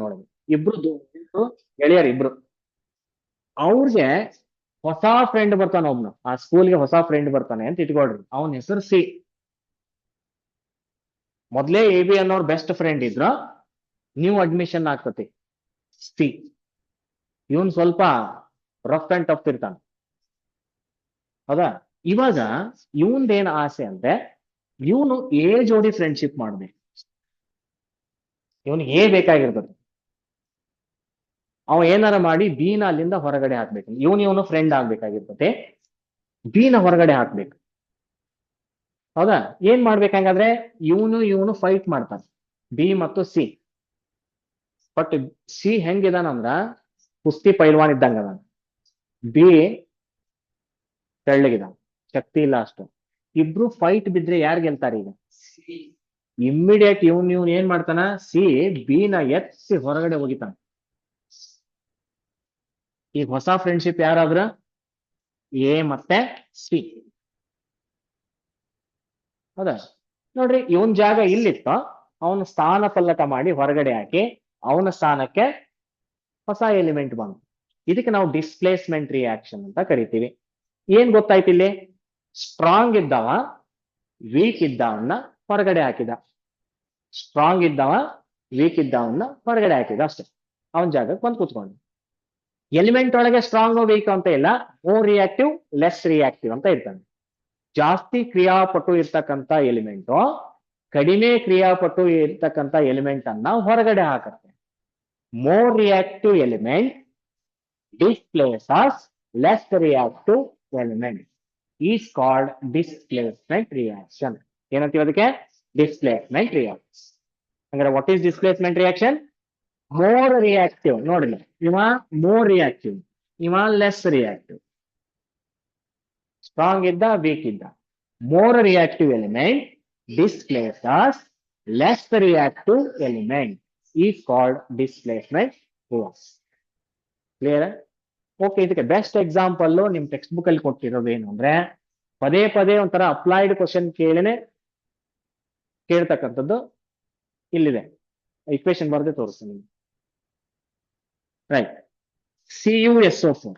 ನೋಡಿ, ಇಬ್ರು ಗೆಳೆಯರು ಇಬ್ರು, ಅವ್ರಿಗೆ ಹೊಸ ಫ್ರೆಂಡ್ ಬರ್ತಾನೆ ಒಬ್ನು, ಆ ಸ್ಕೂಲ್ಗೆ ಹೊಸ ಫ್ರೆಂಡ್ ಬರ್ತಾನೆ ಅಂತ ಇಟ್ಕೊಳ್ರಿ, ಅವನ ಹೆಸರು ಸಿ. ಮೊದ್ಲೇ ಎ ಬಿ ಅನ್ನೋರ್ ಬೆಸ್ಟ್ ಫ್ರೆಂಡ್ ಇದ್ರ, ನ್ಯೂ ಅಡ್ಮಿಷನ್ ಆಗ್ತತಿ ಸಿ. ಇವನ್ ಸ್ವಲ್ಪ ರಫ್ ಅಂಡ್ ಟಫ್ ಇರ್ತಾನೆ, ಹೌದಾ. ಇವಾಗ ಇವನ್ದೇನ್ ಆಸೆ ಅಂದ್ರೆ, ಇವನು ಎ ಜೋಡಿ ಫ್ರೆಂಡ್ಶಿಪ್ ಮಾಡ್ಬೇಕು, ಇವನಿಗೆ ಎ ಬೇಕಾಗಿರ್ತದೆ. ಅವ ಏನಾರ ಮಾಡಿ ಬಿ ನ ಅಲ್ಲಿಂದ ಹೊರಗಡೆ ಹಾಕ್ಬೇಕು, ಇವನು ಫ್ರೆಂಡ್ ಆಗ್ಬೇಕಾಗಿರ್ತದೆ, ಬಿ ನ ಹೊರಗಡೆ ಹಾಕ್ಬೇಕು, ಹೌದಾ. ಏನ್ ಮಾಡ್ಬೇಕಂಗಾದ್ರೆ ಇವನು ಫೈಟ್ ಮಾಡ್ತಾನೆ, ಬಿ ಮತ್ತು ಸಿ. ಬಟ್ ಸಿ ಹೆಂಗಿದಾನಂದ್ರ ಕುಸ್ತಿ ಪೈಲ್ವಾನ್ ಇದ್ದಂಗ ಅದಾನ, ಬಿ ತೆಳ್ಳಗಿದಾನ, ಶಕ್ತಿ ಇಲ್ಲ ಅಷ್ಟು. ಇಬ್ರು ಫೈಟ್ ಬಿದ್ರೆ ಯಾರು ಗೆಲ್ತಾರೆ ಈಗ? ಇಮ್ಮಿಡಿಯೇಟ್ ಇವನ್ ಏನ್ ಮಾಡ್ತಾನ, ಸಿ ಬಿ ನ ಎತ್ತಿ ಹೊರಗಡೆ ಹೋಗಿತಾನ. ಈಗ ಹೊಸ ಫ್ರೆಂಡ್ಶಿಪ್ ಯಾರಾದ್ರ? ಎ ಮತ್ತೆ ಸಿ, ಹೌದಾ. ನೋಡ್ರಿ, ಇವನ್ ಜಾಗ ಇಲ್ಲಿತ್ತು, ಅವನ ಸ್ಥಾನ ಪಲ್ಲಟ ಮಾಡಿ ಹೊರಗಡೆ ಹಾಕಿ ಅವನ ಸ್ಥಾನಕ್ಕೆ ಹೊಸ ಎಲಿಮೆಂಟ್ ಬಂತು. ಇದಕ್ಕೆ ನಾವು ಡಿಸ್ಪ್ಲೇಸ್ಮೆಂಟ್ ರಿಯಾಕ್ಷನ್ ಅಂತ ಕರಿತೀವಿ. ಏನ್ ಗೊತ್ತಾಯ್ತು ಇಲ್ಲಿ? ಸ್ಟ್ರಾಂಗ್ ಇದ್ದವ ವೀಕ್ ಇದ್ದವನ್ನ ಹೊರಗಡೆ ಹಾಕಿದ, ಸ್ಟ್ರಾಂಗ್ ಇದ್ದವ ವೀಕ್ ಇದ್ದವನ್ನ ಹೊರಗಡೆ ಹಾಕಿದ ಅಷ್ಟೇ, ಅವನ ಜಾಗಕ್ಕೆ ಬಂದು ಕೂತ್ಕೊಂಡು. ಎಲಿಮೆಂಟ್ ಒಳಗೆ ಸ್ಟ್ರಾಂಗ್ ವೀಕ್ ಅಂತ ಇಲ್ಲ, ಮೋರ್ ರಿಯಾಕ್ಟಿವ್ ಲೆಸ್ ರಿಯಾಕ್ಟಿವ್ ಅಂತ ಇರ್ತಾನೆ. ಜಾಸ್ತಿ ಕ್ರಿಯಾಪಟು ಇರ್ತಕ್ಕಂಥ ಎಲಿಮೆಂಟು ಕಡಿಮೆ ಕ್ರಿಯಾಪಟು ಇರ್ತಕ್ಕಂಥ ಎಲಿಮೆಂಟ್ ಅನ್ನ ಹೊರಗಡೆ ಹಾಕತ್ತೆ. More reactive element displaces less reactive element is called displacement reaction. ಏನಂತೀವಿ ಅದಕ್ಕೆ? Displacement reaction. ಅಂದ್ರೆ what is displacement reaction? More reactive, ನೋಡಿಲ್ಲ, ಇವ ಮೋರ್ ರಿಯಾಕ್ಟಿವ್, ಇವ ಲೆಸ್ ರಿಯಾಕ್ಟಿವ್. ಸ್ಟ್ರಾಂಗ್ ಇದ್ದ ವೀಕ್ ಇದ್ದ, more reactive element displaces less reactive element is called displacement reaction. Clear? Okay. ಇದಕ್ಕೆ best example ನಿಮ್ ಟೆಕ್ಸ್ಟ್ ಬುಕ್ ಅಲ್ಲಿ ಕೊಟ್ಟಿರೋದು ಏನು ಅಂದ್ರೆ, ಪದೇ ಪದೇ ಒಂಥರ ಅಪ್ಲೈಡ್ ಕ್ವಶನ್ ಕೇಳ್ತಕ್ಕಂಥದ್ದು ಇಲ್ಲಿದೆ. ಇಕ್ವೇಶನ್ ಬರದೆ ತೋರಿಸ್ತೀನಿ. ರೈಟ್, CuSO4,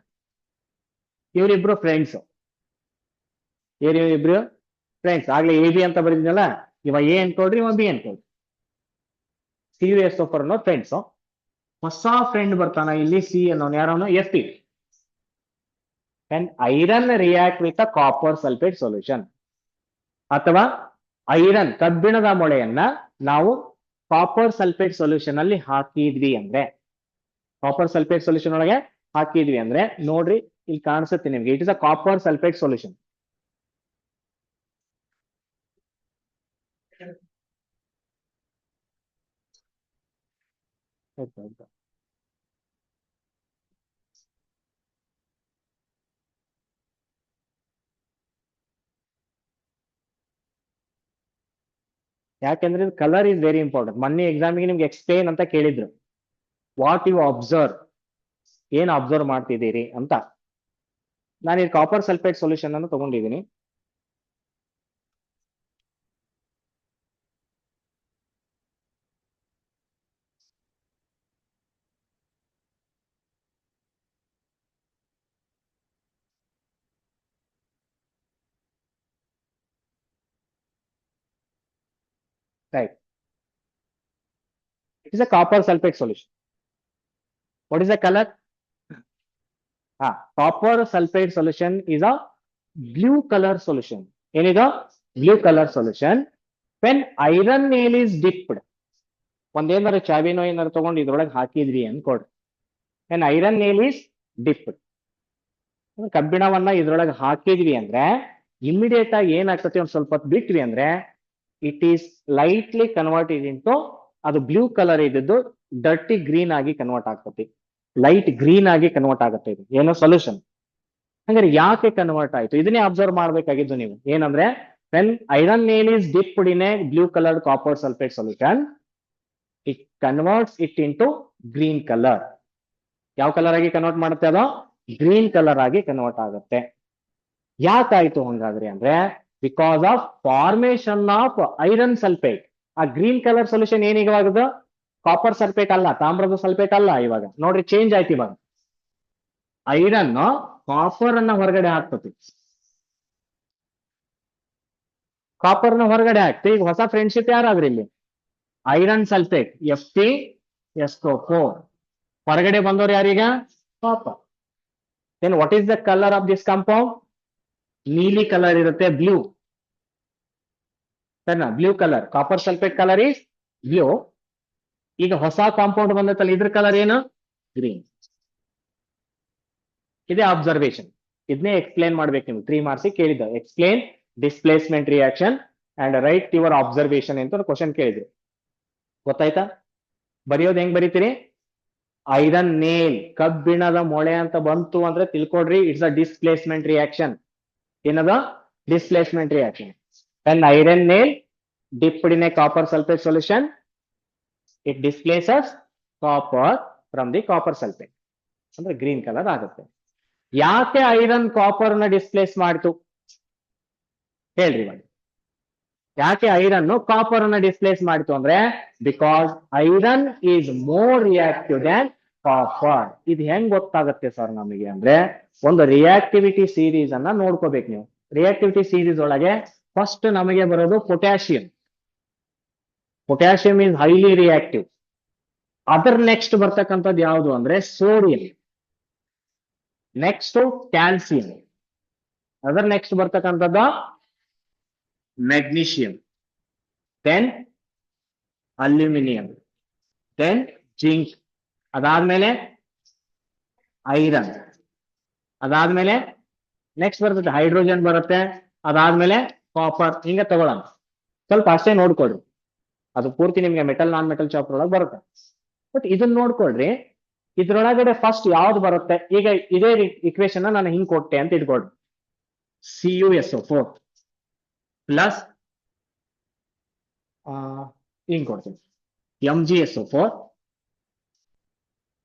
ಇವರಿಬ್ರು ಫ್ರೆಂಡ್ಸ್. ಇಬ್ರು ಫ್ರೆಂಡ್ಸ್, ಆಗ್ಲೇ ಎ ಬಿ ಅಂತ ಬರೀದಿನಲ್ಲ, ಇವ ಎ ಅನ್ಕೊಳ್ರಿ, ಇವ ಬಿ ಅನ್ಕೊಳ್ರಿ. CuSO4 ಅನ್ನೋ ಫ್ರೆಂಡ್ಸ್. ಹೊಸ ಫ್ರೆಂಡ್ ಬರ್ತಾನ ಇಲ್ಲಿ, ಸಿ ಅನ್ನೋನು, ಯಾರವನು? Fe. Iron react with a copper sulphate solution, ಅಥವಾ ಐರನ್ ಕಬ್ಬಿಣದ ಮೊಳೆಯನ್ನ ನಾವು ಕಾಪರ್ ಸಲ್ಫೇಟ್ ಸೊಲ್ಯೂಷನ್ ಅಲ್ಲಿ ಹಾಕಿದ್ವಿ ಅಂದ್ರೆ, ಕಾಪರ್ ಸಲ್ಫೇಟ್ ಸೊಲ್ಯೂಷನ್ ಒಳಗೆ ಹಾಕಿದ್ವಿ ಅಂದ್ರೆ, ನೋಡ್ರಿ ಇಲ್ಲಿ ಕಾಣಿಸುತ್ತೆ ನಿಮ್ಗೆ, it is a copper sulphate solution. ಯಾಕೆಂದ್ರೆ ಕಲರ್ ಇಸ್ ವೆರಿ ಇಂಪಾರ್ಟೆಂಟ್. ಮೊನ್ನೆ ಎಕ್ಸಾಮಿಗೆ ನಿಮ್ಗೆ ಎಕ್ಸ್ಪ್ಲೇನ್ ಅಂತ ಕೇಳಿದ್ರು, ವಾಟ್ ಯು ಅಬ್ಸರ್ವ್, ಏನ್ ಅಬ್ಸರ್ವ್ ಮಾಡ್ತಿದ್ದೀರಿ ಅಂತ. ನಾನು ಈ ಕಾಪರ್ ಸಲ್ಫೇಟ್ ಸೊಲ್ಯೂಷನ್ ಅನ್ನು ತಗೊಂಡಿದ್ದೀನಿ. Right, it is a copper sulfate solution. What is the color? Copper sulfate solution is a blue color solution. ಏನಿದು? Blue colour solution. when iron nail is dipped, ಒಂದೇನಾರು ಚಾವಿನೋ ಏನಾರು ತಗೊಂಡು ಇದ್ರೊಳಗೆ ಹಾಕಿದ್ವಿ ಅನ್ಕೊಡ್ರಿ, when iron nail is dipped, ಕಬ್ಬಿಣವನ್ನ ಇದ್ರೊಳಗೆ ಹಾಕಿದ್ವಿ ಅಂದ್ರೆ immediate ಆಗಿ ಏನಾಗ್ತತಿ, ಒಂದ್ ಸ್ವಲ್ಪ ಹೊತ್ತು ಬಿಟ್ವಿ ಅಂದ್ರೆ it is lightly converted into, ಅದು ಬ್ಲೂ ಕಲರ್ ಇದ್ದದ್ದು ಡರ್ಟಿ ಗ್ರೀನ್ ಆಗಿ ಕನ್ವರ್ಟ್ ಆಗ್ತತಿ, ಲೈಟ್ ಗ್ರೀನ್ ಆಗಿ ಕನ್ವರ್ಟ್ ಆಗುತ್ತೆ. ಇದು ಏನೋ ಸೊಲ್ಯೂಷನ್. ಹಂಗಾರೆ ಯಾಕೆ ಕನ್ವರ್ಟ್ ಆಯ್ತು? ಇದನ್ನೇ ಅಬ್ಸರ್ವ್ ಮಾಡ್ಬೇಕಾಗಿದ್ದು ನೀವು. ಏನಂದ್ರೆ, when iron nail is dipped in a blue colored copper sulfate solution, it converts it into green color. ಯಾವ ಕಲರ್ ಆಗಿ ಕನ್ವರ್ಟ್ ಮಾಡುತ್ತೆ? ಅದು ಗ್ರೀನ್ ಕಲರ್ ಆಗಿ ಕನ್ವರ್ಟ್ ಆಗುತ್ತೆ. ಯಾಕಾಯ್ತು ಹಂಗಾದ್ರೆ ಅಂದ್ರೆ, because of formation of iron sulphate. ಆ ಗ್ರೀನ್ ಕಲರ್ ಸೊಲ್ಯೂಷನ್ ಏನೀಗವಾಗದು? ಕಾಪರ್ ಸಲ್ಫೇಟ್ ಅಲ್ಲ, ತಾಮ್ರದ ಸಲ್ಫೇಟ್ ಅಲ್ಲ. ಇವಾಗ ನೋಡ್ರಿ ಚೇಂಜ್ ಆಯ್ತು. ಇವಾಗ ಐರನ್ ಕಾಪರ್ ಅನ್ನ ಹೊರಗಡೆ ಹಾಕ್ತತಿ, ಕಾಪರ್ ನ ಹೊರಗಡೆ ಹಾಕ್ತಿ. ಈಗ ಹೊಸ ಫ್ರೆಂಡ್ಶಿಪ್ ಯಾರಾದ್ರಿ ಇಲ್ಲಿ? Iron sulphate Fe4. ಹೊರಗಡೆ ಬಂದವರು ಯಾರೀಗ? Copper. Then what is the colour of this compound? ನೀಲಿ ಕಲರ್ ಇರುತ್ತೆ, ಬ್ಲೂ. ಸರಿನಾ? Blue colour. Copper sulphate colour is blue. ಈಗ ಹೊಸ ಕಾಂಪೌಂಡ್ ಬಂದತ್ತಲ್ಲ, ಇದ್ರ ಕಲರ್ ಏನು? ಗ್ರೀನ್. ಇದೇ ಅಬ್ಸರ್ವೇಷನ್. ಇದನ್ನೇ ಎಕ್ಸ್ಪ್ಲೇನ್ ಮಾಡ್ಬೇಕು ನೀವು. 3 ಮಾರ್ಕ್ಸ್ ಕೇಳಿದ್ದ. Explain displacement reaction and write your observation ಅಂತ ಕ್ವಶನ್ ಕೇಳಿದ್ರು. ಗೊತ್ತಾಯ್ತಾ? ಬರೆಯೋದು ಹೆಂಗ್ ಬರೀತೀರಿ? ಐರನ್ ನೇಲ್, ಕಬ್ಬಿಣದ ಮೊಳೆ ಅಂತ ಬಂತು ಅಂದ್ರೆ ತಿಳ್ಕೊಡ್ರಿ, ಇಟ್ಸ್ ಅ ಡಿಸ್ಪ್ಲೇಸ್ಮೆಂಟ್ ರಿಯಾಕ್ಷನ್. ಏನದ? Displacement reaction. When iron nail dipped in a copper sulfate solution, it displaces copper from the copper sulfate. ಅಂದ್ರೆ ಗ್ರೀನ್ ಕಲರ್ ಆಗುತ್ತೆ. ಯಾಕೆ ಐರನ್ ಕಾಪರ್ ನ ಡಿಸ್ಪ್ಲೇಸ್ ಮಾಡ್ತು ಹೇಳ್ರಿ ಮಾಡಿ. ಯಾಕೆ ಐರನ್ ಕಾಪರ್ ಅನ್ನ ಡಿಸ್ಪ್ಲೇಸ್ ಮಾಡಿತು ಅಂದ್ರೆ, because iron is more reactive than copper. ಇದು ಹೆಂಗ್ ಗೊತ್ತಾಗುತ್ತೆ ಸರ್ ನಮಗೆ ಅಂದ್ರೆ, ಒಂದು ರಿಯಾಕ್ಟಿವಿಟಿ ಸೀರೀಸ್ ಅನ್ನ ನೋಡ್ಕೋಬೇಕು ನೀವು. ರಿಯಾಕ್ಟಿವಿಟಿ ಸೀರೀಸ್ ಒಳಗೆ ಫಸ್ಟ್ ನಮಗೆ ಬರೋದು potassium. Potassium is highly reactive. Other next ಬರ್ತಕ್ಕಂಥದ್ದು ಯಾವುದು ಅಂದ್ರೆ sodium, next calcium, other next ಬರ್ತಕ್ಕಂಥದ್ದು magnesium, then aluminium, then zinc, ಅದಾದ್ಮೇಲೆ ಐರನ್, ಅದಾದ್ಮೇಲೆ ನೆಕ್ಸ್ಟ್ ಬರ್ತದೆ ಹೈಡ್ರೋಜನ್ ಬರುತ್ತೆ, ಅದಾದ್ಮೇಲೆ ಕಾಪರ್. ಹಿಂಗೆ ತಗೊಳ್ಳೋಣ. ಸ್ವಲ್ಪ ಅಷ್ಟೇ ನೋಡ್ಕೊಳ್ರಿ, ಅದು ಪೂರ್ತಿ ನಿಮ್ಗೆ ಮೆಟಲ್ ನಾನ್ ಮೆಟಲ್ ಚಾಪ್ಟರ್ ಒಳಗೆ ಬರುತ್ತೆ. ಬಟ್ ಇದನ್ನ ನೋಡ್ಕೊಳ್ರಿ, ಇದ್ರೊಳಗಡೆ ಫಸ್ಟ್ ಯಾವ್ದು ಬರುತ್ತೆ. ಈಗ ಇದೇ ಇಕ್ವೇಶನ್ ನಾನು ಹಿಂಗ್ ಕೊಟ್ಟೆ ಅಂತ ಇಟ್ಕೊಳ್ರಿ. CuSO4 ಪ್ಲಸ್ ಹಿಂಗ್ ಕೊಡ್ತೀನಿ, MgSO4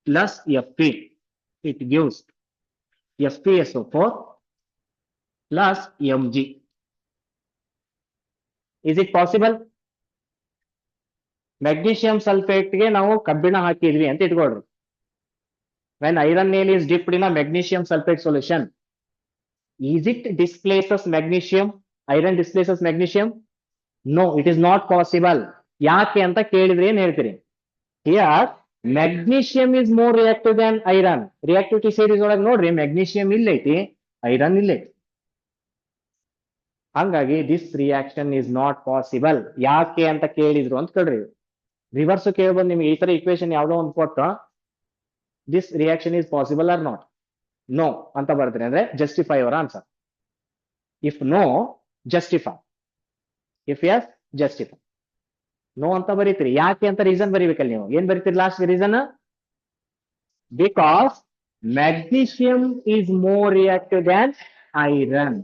plus Fe. It gives FeSO4 plus Mg. Is it possible? Magnesium ಸಲ್ಫೇಟ್ಗೆ ನಾವು ಕಬ್ಬಿಣ ಹಾಕಿದ್ವಿ ಅಂತ ಇಟ್ಕೊಳ್ರಿ. When iron nail is dipped in a magnesium sulfate solution, is it displaces magnesium? Iron displaces magnesium? No, it is not possible. ಯಾಕೆ ಅಂತ ಕೇಳಿದ್ರೆ ಏನ್ ಹೇಳ್ತೀರಿ? Here magnesium is more reactive than iron. Reactivity series ಒಳಗೆ ನೋಡ್ರಿ, magnesium ಇಲ್ಲೈತಿ, iron ಇಲ್ಲೈತಿ. ಹಂಗಾಗಿ this reaction is not possible. ಯಾಕೆ ಅಂತ ಕೇಳಿದ್ರು ಅಂತ ಕೇಳ್ರಿ. ರಿವರ್ಸ್ ಕೇಳ್ಬಂದು ನಿಮ್ಗೆ ಈ ತರ ಇಕ್ವೇಶನ್ ಯಾವ್ದೋ ಒಂದು ಕೊಟ್ಟು this reaction is possible or not, no ಅಂತ ಬರ್ತೀರಿ ಅಂದ್ರೆ justify our answer. If no, justify. If yes, justify. No ಅಂತ ಬರೀತೀರಿ. ಯಾಕೆ ಅಂತ ರೀಸನ್ ಬರೀಬೇಕಲ್ಲ ನೀವು. ಏನ್ ಬರೀತೀರಿ last reason? Because magnesium is more reactive than iron.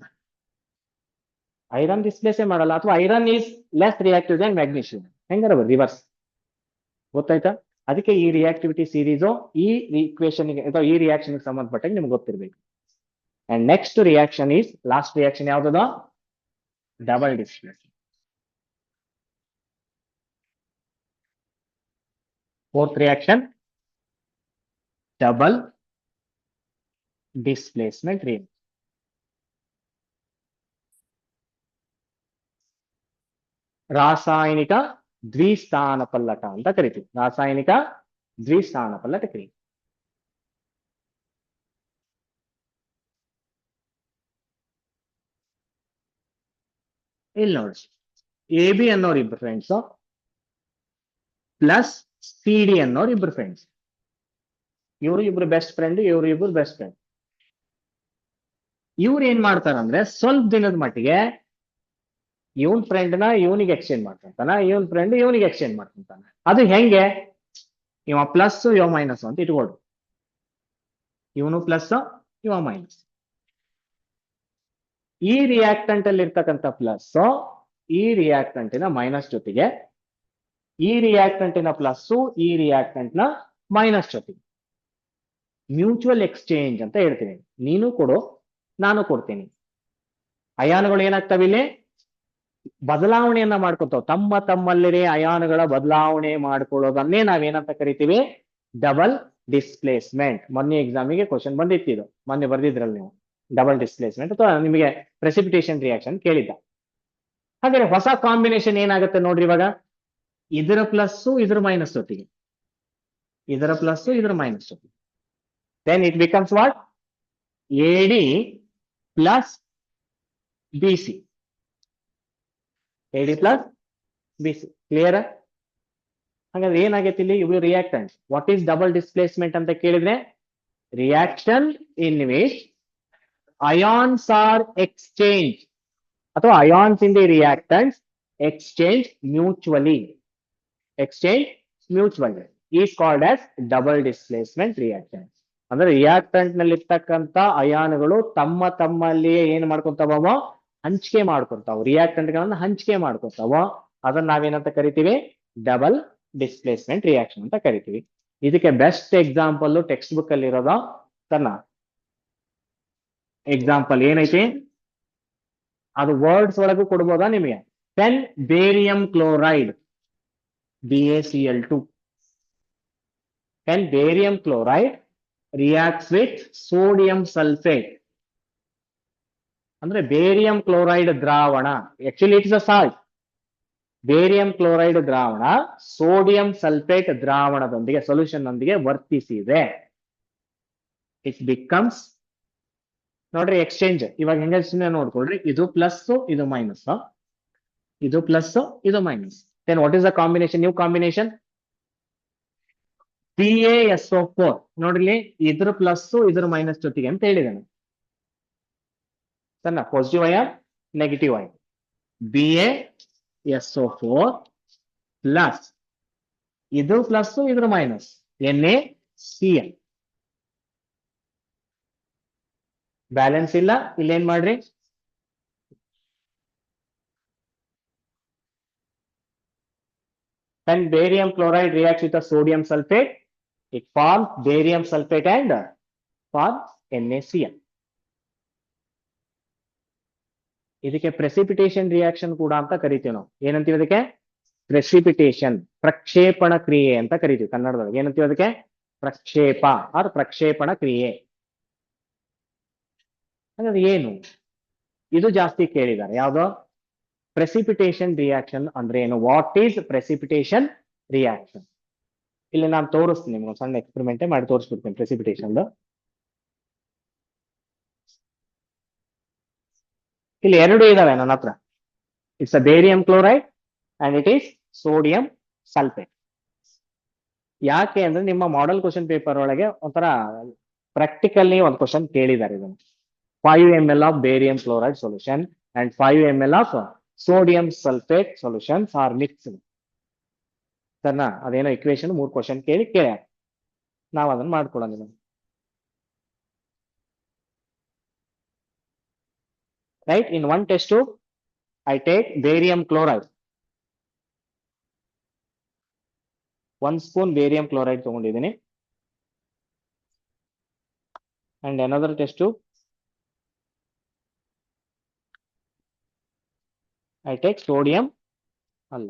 Iron ಡಿಸ್ಪ್ಲೇಸೇ ಮಾಡಲ್ಲ, ಅಥವಾ iron is less reactive than magnesium. ಹೆಂಗಾರ ರಿವರ್ಸ್. ಗೊತ್ತಾಯ್ತಾ? ಅದಕ್ಕೆ ಈ ರಿಯಾಕ್ಟಿವಿಟಿ ಸೀರೀಸು ಈ ಇಕ್ವೇಶನ್ ಅಥವಾ ಈ ರಿಯಾಕ್ಷನ್ ಸಂಬಂಧಪಟ್ಟಾಗ ನಿಮ್ಗೆ ಗೊತ್ತಿರಬೇಕು. And next reaction is, last reaction ಯಾವ್ದದ? Double displacement. Fourth reaction double displacement reaction. ರಾಸಾಯನಿಕ ದ್ವಿಸ್ಥಾನ ಪಲ್ಲಟ ಅಂತ ಕರಿತೀವಿ. ರಾಸಾಯನಿಕ ದ್ವಿಸ್ಥಾನ ಪಲ್ಲಟ ಕ್ರಿಯೆ. ಇಲ್ಲಿ ನೋಡಿ, AB ಅನ್ನೋರು ಇಬ್ರು ಫ್ರೆಂಡ್ಸ್ ಪ್ಲಸ್ CD ಅನ್ನೋರು ಇಬ್ರು ಫ್ರೆಂಡ್ಸ್. ಇವರು ಇಬ್ರು ಬೆಸ್ಟ್ ಫ್ರೆಂಡ್, ಇವರು ಇಬ್ರು ಬೆಸ್ಟ್ ಫ್ರೆಂಡ್. ಇವ್ರು ಏನ್ ಮಾಡ್ತಾರಂದ್ರೆ, ಸ್ವಲ್ಪ ದಿನದ ಮಟ್ಟಿಗೆ ಇವನ್ ಫ್ರೆಂಡ್ನ ಇವನಿಗೆ ಎಕ್ಸ್ಚೇಂಜ್ ಮಾಡ್ಕೊಂತಾನ, ಇವನ್ ಫ್ರೆಂಡ್ ಇವನಿಗೆ ಎಕ್ಸ್ಚೇಂಜ್ ಮಾಡ್ಕೊಂತಾನ. ಅದು ಹೆಂಗೆ? ಇವ ಪ್ಲಸ್ ಇವ ಮೈನಸ್ ಅಂತ ಇಟ್ಕೊಳ್ರಿ. ಇವನು ಪ್ಲಸ್ ಇವ ಮೈನಸ್. ಈ ರಿಯಾಕ್ಟೆಂಟ್ ಅಲ್ಲಿ ಇರ್ತಕ್ಕಂಥ ಪ್ಲಸ್ ಈ ರಿಯಾಕ್ಟೆಂಟಿನ ಮೈನಸ್ ಜೊತೆಗೆ, ಈ ರಿಯಾಕ್ಟೆಂಟಿನ ಪ್ಲಸ್ ಈ ರಿಯಾಕ್ಟೆಂಟ್ನ ಮೈನಸ್ ಜೊತೆಗೆ ಮ್ಯೂಚುವಲ್ ಎಕ್ಸ್ಚೇಂಜ್ ಅಂತ ಹೇಳ್ತೀನಿ. ನೀನು ಕೊಡು, ನಾನು ಕೊಡ್ತೀನಿ. ಅಯಾನುಗಳು ಏನಾಗ್ತವೆ ಇಲ್ಲಿ? ಬದಲಾವಣೆಯನ್ನ ಮಾಡ್ಕೊತಾವ, ತಮ್ಮ ತಮ್ಮಲ್ಲಿರೇ ಅಯಾನುಗಳ ಬದಲಾವಣೆ ಮಾಡ್ಕೊಳ್ಳೋದನ್ನೇ ನಾವೇನಂತ ಕರಿತೀವಿ, ಡಬಲ್ ಡಿಸ್ಪ್ಲೇಸ್ಮೆಂಟ್. ಮೊನ್ನೆ ಎಕ್ಸಾಮಿಗೆ ಕ್ವಶನ್ ಬಂದಿತ್ತು ಇದು, ಮೊನ್ನೆ ಬರ್ದಿದ್ರಲ್ಲಿ ನೀವು ಡಬಲ್ ಡಿಸ್ಪ್ಲೇಸ್ಮೆಂಟ್ ಅಥವಾ ನಿಮಗೆ ಪ್ರೆಸಿಪಿಟೇಷನ್ ರಿಯಾಕ್ಷನ್ ಕೇಳಿದ್ದ. ಹಾಗಾದ್ರೆ ಹೊಸ ಕಾಂಬಿನೇಷನ್ ಏನಾಗುತ್ತೆ ನೋಡ್ರಿ ಇವಾಗ, ಇದರ ಪ್ಲಸ್ ಇದ್ರ ಮೈನಸ್ ಜೊತೆಗೆ, ಇದರ ಪ್ಲಸ್ ಇದ್ರ ಮೈನಸ್ ಜೊತೆಗೆ, then it becomes what, A D plus B C, A D plus B C. Clear? ಹಾಗಾದ್ರೆ ಏನಾಗೈತಿ ಇಲ್ಲಿ, ಇವು reactant. What is double displacement ಅಂತ ಕೇಳಿದ್ರೆ, reaction in which ions are exchange ಅಥವಾ ions in the reactants exchange mutually, exchange mutually is called as double displacement reactant. ಅಂದ್ರೆ reactant ನಲ್ಲಿ ಇರ್ತಕ್ಕಂಥ ಅಯಾನುಗಳು ತಮ್ಮ ತಮ್ಮಲ್ಲಿಯೇ ಏನ್ ಮಾಡ್ಕೊಂತಾವೋ, ಹಂಚಿಕೆ ಮಾಡ್ಕೊಂತಾವ, ರಿಯಾಕ್ಟೆಂಟ್ ಗಳನ್ನ ಹಂಚಿಕೆ ಮಾಡ್ಕೊಂತಾವ. ಅದನ್ನ ನಾವೇನಂತ ಕರಿತೀವಿ, ಡಬಲ್ ಡಿಸ್ಪ್ಲೇಸ್ಮೆಂಟ್ ರಿಯಾಕ್ಷನ್ ಅಂತ ಕರಿತೀವಿ. ಇದಕ್ಕೆ ಬೆಸ್ಟ್ ಎಕ್ಸಾಂಪಲ್ ಟೆಕ್ಸ್ಟ್ ಬುಕ್ ಅಲ್ಲಿ ಇರೋದು ತನ್ನ ಎಕ್ಸಾಂಪಲ್ ಏನೈತಿ, ಅದು ವರ್ಡ್ಸ್ ಒಳಗೂ ಕೊಡ್ಬೋದಾ ನಿಮಗೆ. 10 barium chloride BaCl2, 10 barium chloride reacts with sodium sulfate. ಅಂದ್ರೆ ಬೇರಿಯಂ ಕ್ಲೋರೈಡ್ ದ್ರಾವಣ, actually it is a salt. Barium chloride ದ್ರಾವಣ ಸೋಡಿಯಂ ಸಲ್ಫೇಟ್ ದ್ರಾವಣದೊಂದಿಗೆ, ಸೊಲ್ಯೂಷನ್ ನೊಂದಿಗೆ ವರ್ತಿಸಿದೆ. ಇಟ್ ಬಿಕಮ್ಸ್, ನೋಡ್ರಿ ಎಕ್ಸ್ಚೇಂಜ್. ಇವಾಗ ಹೆಂಗ ನೋಡ್ಕೊಳ್ರಿ, ಇದು ಪ್ಲಸ್ ಇದು ಮೈನಸ್, ಇದು ಪ್ಲಸ್ ಇದು minus. Then what is the combination, new combination, BaSO4. ನೋಡ್ರಿ ಇದ್ರ ಪ್ಲಸ್ ಇದ್ರ ಮೈನಸ್ ಜೊತೆಗೆ ಅಂತ ಹೇಳಿದಾನೆ. ಸಣ್ಣ positive ion, negative ion, BaSO4 plus ಇದು ಪ್ಲಸ್ ಇದ್ರ ಮೈನಸ್ NaCl. ಬ್ಯಾಲೆನ್ಸ್ ಇಲ್ಲ, ಇಲ್ಲೇನ್ ಮಾಡ್ರಿ, when barium chloride reacts with a sodium sulfate, it forms barium sulfate and forms NaCl. ಇದಕ್ಕೆ ಪ್ರೆಸಿಪಿಟೇಷನ್ ರಿಯಾಕ್ಷನ್ ಕೂಡ ಅಂತ ಕರಿತೀವಿ ನಾವು. ಏನಂತೀವಿ ಅದಕ್ಕೆ, ಪ್ರೆಸಿಪಿಟೇಷನ್, ಪ್ರಕ್ಷೇಪಣ ಕ್ರಿಯೆ ಅಂತ ಕರಿತೀವಿ ಕನ್ನಡದೊಳಗೆ. ಏನಂತೀವಿ ಅದಕ್ಕೆ, ಪ್ರಕ್ಷೇಪ ಆರ್ ಪ್ರಕ್ಷೇಪಣ ಕ್ರಿಯೆ. ಹಾಗಾದ್ರೆ ಏನು, ಇದು ಜಾಸ್ತಿ ಕೇಳಿದ್ದಾರೆ. ಯಾವ್ದು, ಪ್ರೆಸಿಪಿಟೇಷನ್ ರಿಯಾಕ್ಷನ್ ಅಂದ್ರೆ ಏನು, ವಾಟ್ ಈಸ್ ಪ್ರೆಸಿಪಿಟೇಷನ್ ರಿಯಾಕ್ಷನ್. ಇಲ್ಲಿ ನಾನು ತೋರಿಸ್ತೀನಿ ನಿಮ್ಗೆ, ಸಣ್ಣ ಎಕ್ಸ್ಪೆರಿಮೆಂಟ್ ಮಾಡಿ ತೋರಿಸ್ಬಿಡ್ತೀನಿ ಪ್ರೆಸಿಪಿಟೇಷನ್. ಇಲ್ಲಿ ಎರಡು ಇದಾವೆ ನನ್ನ ಹತ್ರ, it's a barium chloride and it is sodium sulphate. ಯಾಕೆ ಅಂದ್ರೆ ನಿಮ್ಮ ಮಾಡೆಲ್ ಕ್ವಶನ್ ಪೇಪರ್ ಒಳಗೆ ಒಂಥರ ಪ್ರಾಕ್ಟಿಕಲಿ ಒಂದು ಕ್ವಶನ್ ಕೇಳಿದ್ದಾರೆ ಇದನ್ನು. 5 ml of barium chloride solution and 5 ml of sodium sulphate solutions are mixed. ಸರ್ನಾ ಅದೇನೋ ಇಕ್ವೇಶನ್ 3 ಕ್ವಶನ್ ಕೇಳಿ ನಾವು ಅದನ್ನ ಮಾಡ್ಕೊಳ್ಳೋಣ. Right, in one test tube I take barium chloride, 1 spoon barium chloride ತಗೊಂಡಿದ್ದೀನಿ. And another test tube I take sodium ಅಲ್ಲ,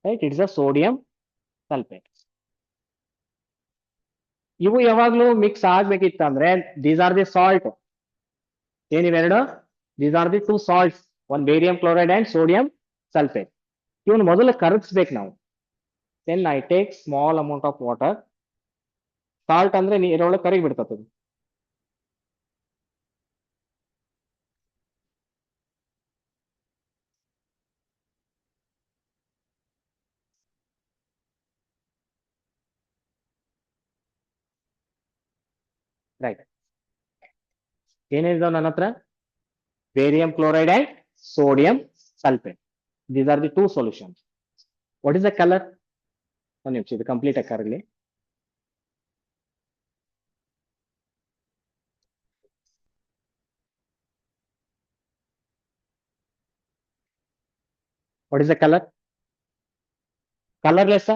right, it is a sodium sulfate. ಇವು ಯಾವಾಗ್ಲೂ ಮಿಕ್ಸ್ ಆಗ್ಬೇಕಿತ್ತಂದ್ರೆ ದೀಸ್ ಆರ್ ದಿ ಸಾಲ್ಟ್. ಏನಿವೆರಡು, these are the 2 salts, one barium chloride and sodium sulphate. ಇವನು ಮೊದಲು ಕರಗಿಸ್ಬೇಕು ನಾವು. Then I take small amount of water. Salt ಅಂದ್ರೆ ನೀರೊಳಗೆ ಕರಗಿ ಬಿಡ್ತದೆ. ರೈಟ್, ಏನಿದಾವ ನನ್ನ ಹತ್ರ, barium chloride and sodium sulphate. These are the 2 solutions. What is the colour, ಒಂದು ನಿಮಿಷ ಇದು ಕಂಪ್ಲೀಟ್ ಆಗಿ. What is the color? Colorless, sir?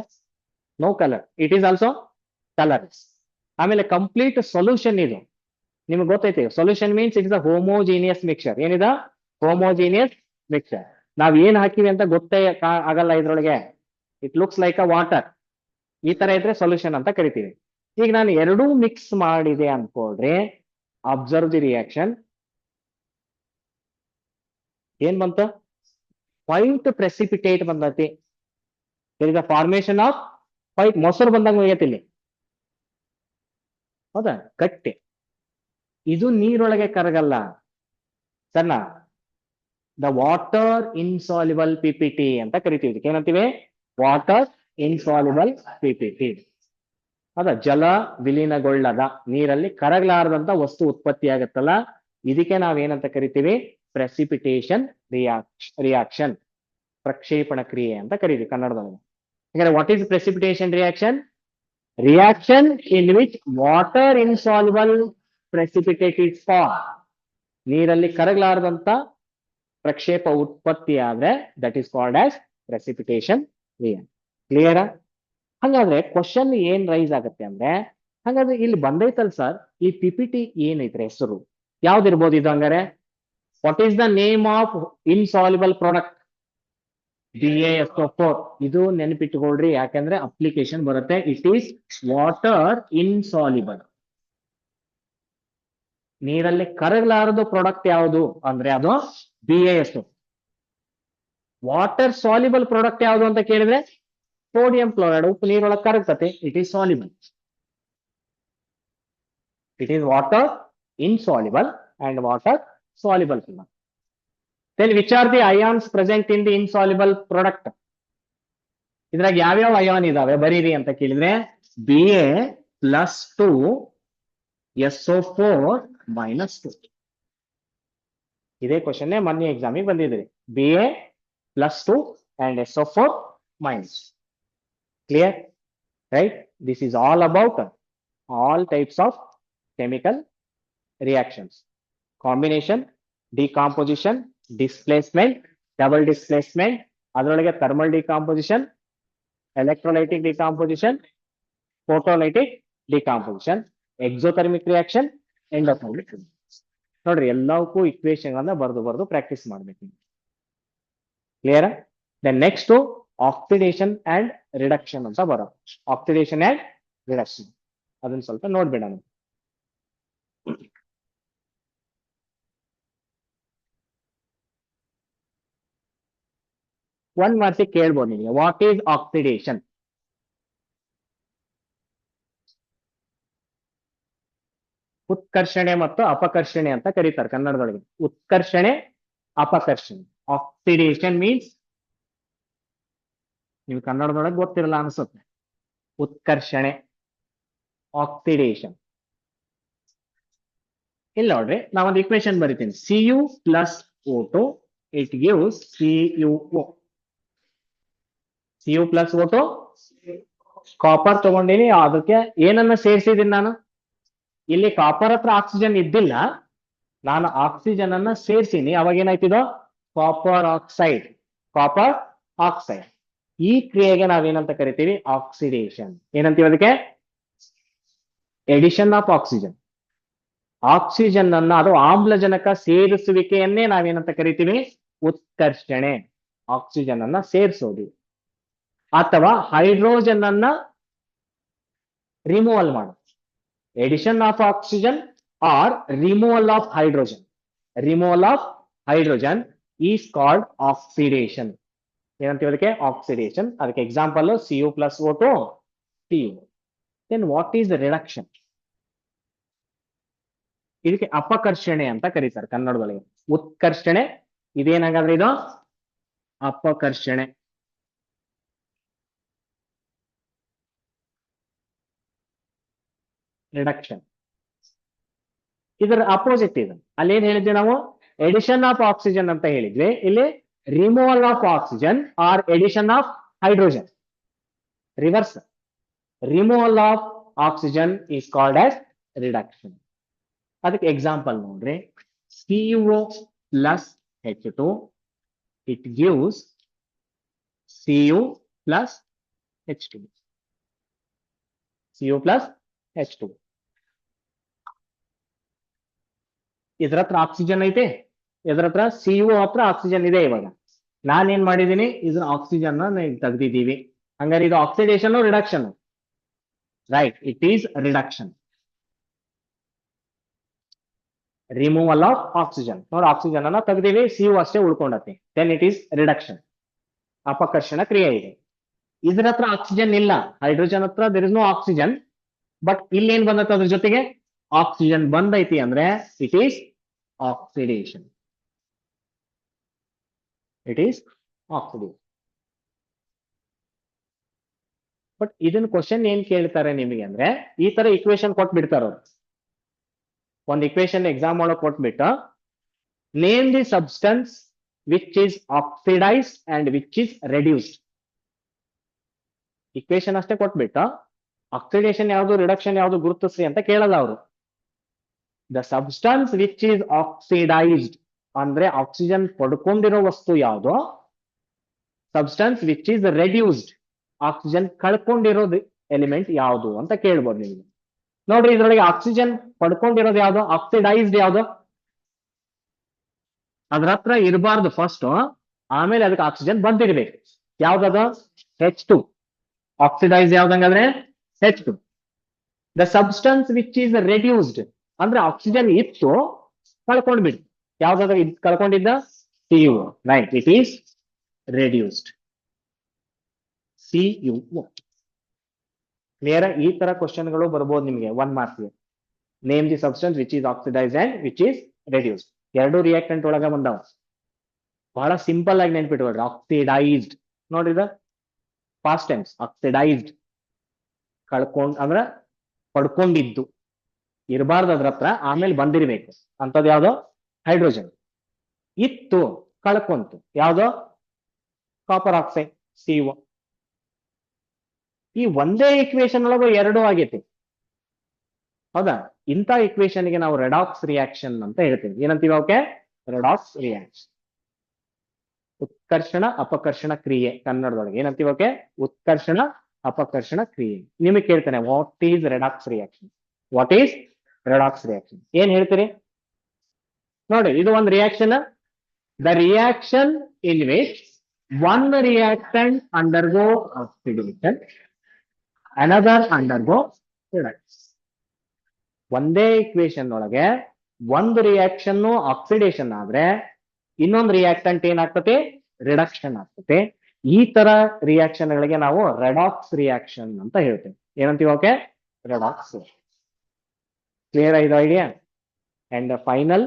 No color. It is also colour. ಆಮೇಲೆ ಕಂಪ್ಲೀಟ್ ಸೊಲ್ಯೂಷನ್ ಇದು ನಿಮ್ಗೆ ಗೊತ್ತೈತಿ. Solution means it is a homogeneous mixture. ಏನಿದ homogeneous mixture. ನಾವ್ ಏನ್ ಹಾಕಿವಿ ಅಂತ ಗೊತ್ತೇ ಆಗಲ್ಲ ಇದ್ರೊಳಗೆ. It looks like a water. ಈ ತರ ಇದ್ರೆ ಸೊಲ್ಯೂಷನ್ ಅಂತ ಕರಿತೀವಿ. ಈಗ ನಾನು ಎರಡೂ ಮಿಕ್ಸ್ ಮಾಡಿದೆ ಅನ್ಕೊಳ್ರಿ, ಅಬ್ಸರ್ವ್ ದಿ ರಿಯಾಕ್ಷನ್. ಏನ್ ಬಂತು? ವೈಟ್ ಪ್ರೆಸಿಪಿಟೇಟ್ ಬಂದತಿ. Is the formation of white. ಮೊಸರು ಬಂದಂಗ ಹೋಗೈತಿ ಇಲ್ಲಿ, ಹೌದಾ? ಗಟ್ಟಿ. ಇದು ನೀರೊಳಗೆ ಕರಗಲ್ಲ ಸಣ್ಣ. ದ ವಾಟರ್ ಇನ್ಸಾಲ್ಯುಬಲ್ ಪಿಪಿಟಿ ಅಂತ ಕರಿತೀವಿ. ಇದಕ್ಕೆ ಏನಂತೀವಿ? Water insoluble PPT. ಅದ ಜಲ ವಿಲೀನಗೊಳ್ಳದ, ನೀರಲ್ಲಿ ಕರಗಲಾರದಂತ ವಸ್ತು ಉತ್ಪತ್ತಿ ಆಗತ್ತಲ್ಲ, ಇದಕ್ಕೆ ನಾವೇನಂತ ಕರಿತೀವಿ? ಪ್ರೆಸಿಪಿಟೇಷನ್ ರಿಯಾಕ್ಷನ್, ಪ್ರಕ್ಷೇಪಣ ಕ್ರಿಯೆ ಅಂತ ಕರಿತೀವಿ ಕನ್ನಡದೊಳಗೆ. ಹಾಗಾದ್ರೆ what is precipitation reaction? Reaction in which water insoluble precipitate is form. ನೀರಲ್ಲಿ ಕರಗಲಾರದಂತ ಪ್ರಕ್ಷೇಪ ಉತ್ಪತ್ತಿ ಆದ್ರೆ that is called as precipitation reaction. Clear? ಹಾಗಾದ್ರೆ ಕ್ವಶನ್ ಏನ್ ರೈಸ್ ಆಗತ್ತೆ ಅಂದ್ರೆ, ಹಾಗಾದ್ರೆ ಇಲ್ಲಿ ಬಂದೈತಲ್ ಸರ್, ಈ ಪಿಪಿಟಿ ಏನೈತ್ರಿ ಹೆಸರು? ಯಾವ್ದಿರ್ಬೋದು ಇದು? ಹಂಗಾರೆ what is the name of insoluble product? BaSO4. ಇದು ನೆನಪಿಟ್ಟುಕೊಳ್ರಿ, ಯಾಕಂದ್ರೆ ಅಪ್ಲಿಕೇಶನ್ ಬರುತ್ತೆ. It is water insoluble. ನೀರಲ್ಲಿ ಕರಗಲಾರದು ಪ್ರಾಡಕ್ಟ್ ಯಾವುದು ಅಂದ್ರೆ ಅದು BaSO. ವಾಟರ್ ಸಾಲ್ಯುಬಲ್ ಪ್ರಾಡಕ್ಟ್ ಯಾವುದು ಅಂತ ಕೇಳಿದ್ರೆ ಸೋಡಿಯಂ ಕ್ಲೋರೈಡ್. ಉಪ್ಪು ನೀರೊಳಗೆ ಕರಗ್ತತೆ, it is soluble. It is water insoluble and water soluble. Then which are the ions present in the insoluble product? ಇದ್ರಾಗ ಯಾವ್ಯಾವ ಅಯಾನ್ ಇದಾವೆ ಬರೀರಿ ಅಂತ ಕೇಳಿದ್ರೆ Ba+2 SO4-2. ಇದೇ ಕ್ವಶನ್ ಮೊನ್ನೆ ಎಕ್ಸಾಮಿಗೆ ಬಂದಿದ್ರಿ. Ba+2 and SO4-. Clear? Right? This is all about all types of chemical reactions: combination, decomposition, displacement, double displacement, ಅದರೊಳಗೆ thermal decomposition, electrolytic decomposition, photolytic decomposition, exothermic reaction, endothermic reaction. ನೋಡ್ರಿ, ಎಲ್ಲವಕ್ಕೂ equation ಅನ್ನ ಬರೆದು practice ಮಾಡ್ಬೇಕು. Clear? Then next oxidation and reduction ಅಂತ ಬರೋ. Oxidation and reduction ಅದನ್ನ ಸ್ವಲ್ಪ ನೋಡ್ಬಿಡೋಣ. ಒಂದ್ ಮಾರ್ತಿ ಕೇಳ್ಬೋದು ನಿಮಗೆ, ವಾಟ್ ಈಸ್ ಆಕ್ಸಿಡೇಷನ್? ಉತ್ಕರ್ಷಣೆ ಮತ್ತು ಅಪಕರ್ಷಣೆ ಅಂತ ಕರೀತಾರೆ ಕನ್ನಡದೊಳಗೆ. ಉತ್ಕರ್ಷಣೆ, ಅಪಕರ್ಷಣೆ. ಆಕ್ಸಿಡೇಷನ್ ಮೀನ್ಸ್ ನೀವು ಕನ್ನಡದೊಳಗೆ ಗೊತ್ತಿರಲ್ಲ ಅನ್ಸುತ್ತೆ. ಉತ್ಕರ್ಷಣೆ, ಆಕ್ಸಿಡೇಷನ್. ಇಲ್ಲಿ ನೋಡ್ರಿ, ನಾವೊಂದು ಇಕ್ವೇಶನ್ ಬರಿತೀನಿ. Cu+O2 it gives CuO. Cu+O2 copper ತಗೊಂಡಿನಿ, ಅದಕ್ಕೆ ಏನನ್ನ ಸೇರಿಸಿದೀನಿ ನಾನು? ಇಲ್ಲಿ ಕಾಪರ್ ಹತ್ರ ಆಕ್ಸಿಜನ್ ಇದ್ದಿಲ್ಲ, ನಾನು ಆಕ್ಸಿಜನ್ ಅನ್ನ ಸೇರಿಸಿನಿ. ಅವಾಗ ಏನಾಯ್ತಿದೋ? Copper oxide. Copper oxide. ಈ ಕ್ರಿಯೆಗೆ ನಾವೇನಂತ ಕರಿತೀವಿ? ಆಕ್ಸಿಡೇಷನ್. ಏನಂತೀವಿ ಅದಕ್ಕೆ? Edition of oxygen. ಆಕ್ಸಿಜನ್ ಅನ್ನ, ಅದು ಆಮ್ಲಜನಕ ಸೇರಿಸುವಿಕೆಯನ್ನೇ ನಾವೇನಂತ ಕರಿತೀವಿ? ಉತ್ಕರ್ಷಣೆ. ಆಕ್ಸಿಜನ್ ಅನ್ನ ಸೇರಿಸೋದು. ಅಥವಾ ಹೈಡ್ರೋಜನ್ ಅನ್ನ ರಿಮೂವಲ್ ಮಾಡೋದು. Addition of oxygen or removal of hydrogen. Removal of hydrogen is called oxidation. ಏನಂತೀವಿ ಅದಕ್ಕೆ? ಆಕ್ಸಿಡೇಷನ್. ಅದಕ್ಕೆ example Cu+O2, Cu. Then what is reduction? ಇದಕ್ಕೆ ಅಪಕರ್ಷಣೆ ಅಂತ ಕರೀತಾರೆ ಕನ್ನಡದೊಳಗೆ. ಉತ್ಕರ್ಷಣೆ ಇದೇನಾಗಾದ್ರೆ ಇದು ಅಪಕರ್ಷಣೆ. ರಿಡಕ್ಷನ್ ಇದರ ಅಪೋಸಿಟ್ ಇದು. ಅಲ್ಲಿ ಏನ್ ಹೇಳಿದ್ವಿ ನಾವು? ಎಡಿಷನ್ ಆಫ್ ಆಕ್ಸಿಜನ್ ಅಂತ ಹೇಳಿದ್ವಿ. ಇಲ್ಲಿ removal of oxygen or addition of hydrogen. Reverse. Removal of oxygen is called as reduction. ಅದಕ್ಕೆ ಎಕ್ಸಾಂಪಲ್ ನೋಡ್ರಿ, Cu+H2 it gives Cu+H2. Cu plus H2. ಇದ್ರ ಹತ್ರ ಆಕ್ಸಿಜನ್ ಐತೆ, ಇದ್ರ ಹತ್ರ Cu ಹತ್ರ ಆಕ್ಸಿಜನ್ ಇದೆ. ಇವಾಗ ನಾನೇನ್ ಮಾಡಿದೀನಿ, ಇದನ್ನ ಆಕ್ಸಿಜನ್ ತೆಗ್ದಿದ್ದೀವಿ. ಹಂಗಾರೆ ಇದು oxidation reduction? Right, it is reduction. Removal of oxygen. ನೋಡಿ, ಆಕ್ಸಿಜನ್ ಅನ್ನ ತೆಗ್ದಿವಿ, Cu ಅಷ್ಟೇ ಉಳ್ಕೊಂಡತಿ. ದೆನ್ ಇಟ್ ಈಸ್ ರಿಡಕ್ಷನ್, ಅಪಕರ್ಷಣ ಕ್ರಿಯೆ ಇದೆ. ಇದ್ರ ಹತ್ರ ಆಕ್ಸಿಜನ್ ಇಲ್ಲ, ಹೈಡ್ರೋಜನ್ ಹತ್ರ there is no oxygen. But ಇಲ್ಲಿ ಏನ್ ಬಂದತ್ತೆ, ಅದ್ರ ಜೊತೆಗೆ ಆಕ್ಸಿಜನ್ ಬಂದೈತಿ ಅಂದ್ರೆ it is oxidation. It is oxidation. But ಇದನ್ನ ಕ್ವಶನ್ ಏನ್ ಕೇಳ್ತಾರೆ ನಿಮಗೆ ಅಂದ್ರೆ, ಈ ತರ ಇಕ್ವೇಶನ್ ಕೊಟ್ಬಿಡ್ತಾರ. ಒಂದು ಇಕ್ವೇಶನ್ ಎಕ್ಸಾಮ್ ಒಳಗೆ ಕೊಟ್ಬಿಟ್ಟು, name the substance which is oxidised and which is reduced. Equation ಅಷ್ಟೇ ಕೊಟ್ಬಿಟ್ಟು ಆಕ್ಸಿಡೇಷನ್ ಯಾವುದು, ರಿಡಕ್ಷನ್ ಯಾವುದು ಗುರುತಿಸ್ರಿ ಅಂತ ಕೇಳಲ್ಲ ಅವರು. The substance which is oxidised ಅಂದ್ರೆ ಆಕ್ಸಿಜನ್ ಪಡ್ಕೊಂಡಿರೋ ವಸ್ತು ಯಾವುದು, substance which is reduced oxygen ಕಳ್ಕೊಂಡಿರೋದು ಎಲಿಮೆಂಟ್ ಯಾವುದು ಅಂತ ಕೇಳ್ಬೋದು ನಿಮ್ಗೆ. ನೋಡ್ರಿ, ಇದ್ರೊಳಗೆ ಆಕ್ಸಿಜನ್ ಪಡ್ಕೊಂಡಿರೋದು ಯಾವ್ದು, ಆಕ್ಸಿಡೈಸ್ಡ್ ಯಾವ್ದು, ಅದ್ರ ಹತ್ರ ಇರಬಾರ್ದು ಫಸ್ಟ್, ಆಮೇಲೆ ಅದಕ್ಕೆ ಆಕ್ಸಿಜನ್ ಬಂದಿರ್ಬೇಕು. ಯಾವ್ದದು, H2. ಆಕ್ಸಿಡೈಸ್ ಯಾವ್ದಂಗಾದ್ರೆ H2. The substance which is reduced ಅಂದ್ರೆ ಆಕ್ಸಿಜನ್ ಇತ್ತು, ಕಳ್ಕೊಂಡ್ಬಿಡಿ. ಯಾವ್ದಾದ್ರು ಕಳ್ಕೊಂಡಿದ್ದ, Cu. Right, it is reduced, Cu. ನೇರ ಈ ತರ ಕ್ವಶನ್ಗಳು ಬರ್ಬೋದು ನಿಮಗೆ 1 marks. Name the substance which is oxidise and which is reduced. ಎರಡು ರಿಯಾಕ್ಟೆಂಟ್ ಒಳಗ ಬಂದಾವ. ಬಹಳ ಸಿಂಪಲ್ ಆಗಿ ನೆನ್ಪಿಟ್ಕೊಳ್ರಿ. ಆಕ್ಸಿಡೈಸ್ಡ್ ನೋಡಿದ ಪಾಸ್ಟ್ ಟೆನ್ಸ್, ಆಕ್ಸಿಡೈಸ್ಡ್ ಕಳ್ಕೊಂಡ್ ಅಂದ್ರ ಪಡ್ಕೊಂಡಿದ್ದು, ಇರಬಾರ್ದು ಅದ್ರ ಹತ್ರ, ಆಮೇಲೆ ಬಂದಿರ್ಬೇಕು. ಅಂತದ್ ಯಾವ್ದೋ ಹೈಡ್ರೋಜನ್. ಇತ್ತು, ಕಳ್ಕೊಂತು, ಯಾವ್ದೋ ಕಾಪರ್ ಆಕ್ಸೈಡ್, Cu. ಈ ಒಂದೇ ಇಕ್ವೇಶನ್ ಒಳಗೆ ಎರಡು ಆಗೈತಿ, ಹೌದಾ? ಇಂಥ ಇಕ್ವೇಶನ್ಗೆ ನಾವು ರೆಡಾಕ್ಸ್ ರಿಯಾಕ್ಷನ್ ಅಂತ ಹೇಳ್ತೀವಿ. ಏನಂತೀವಿ ಅವಕ್ಕೆ? Redox reaction. ಉತ್ಕರ್ಷಣ ಅಪಕರ್ಷಣ ಕ್ರಿಯೆ ಕನ್ನಡದೊಳಗೆ ಏನಂತೀವಿ ಅವಕ್ಕೆ? ಉತ್ಕರ್ಷಣ ಅಪಕರ್ಷಣ ಕ್ರಿಯೆ. ನಿಮಗೆ ಕೇಳ್ತಾನೆ, what is redox reaction? What is redox reaction? ಏನ್ ಹೇಳ್ತೀರಿ ನೋಡಿ. ಇದು ಒಂದು reaction. The reaction in which one reactant undergo oxidation, another undergo reduction. ಒಂದೇ ಇಕ್ವೇಶನ್ ಒಳಗೆ ಒಂದು ರಿಯಾಕ್ಷನ್ ಆಕ್ಸಿಡೇಷನ್ ಆದ್ರೆ ಇನ್ನೊಂದು ರಿಯಾಕ್ಟೆಂಟ್ ಏನಾಗ್ತದೆ? ರಿಡಕ್ಷನ್ ಆಗ್ತದೆ. ಈ ತರ ರಿಯಾಕ್ಷನ್ ಗಳಿಗೆ ನಾವು ರೆಡಾಕ್ಸ್ ರಿಯಾಕ್ಷನ್ ಅಂತ ಹೇಳ್ತೇವೆ. ಏನಂತೀವಿ ಓಕೆ? ರೆಡಾಕ್ಸ್. ಕ್ಲಿಯರ್ ಆಗಿದೆ idea? And final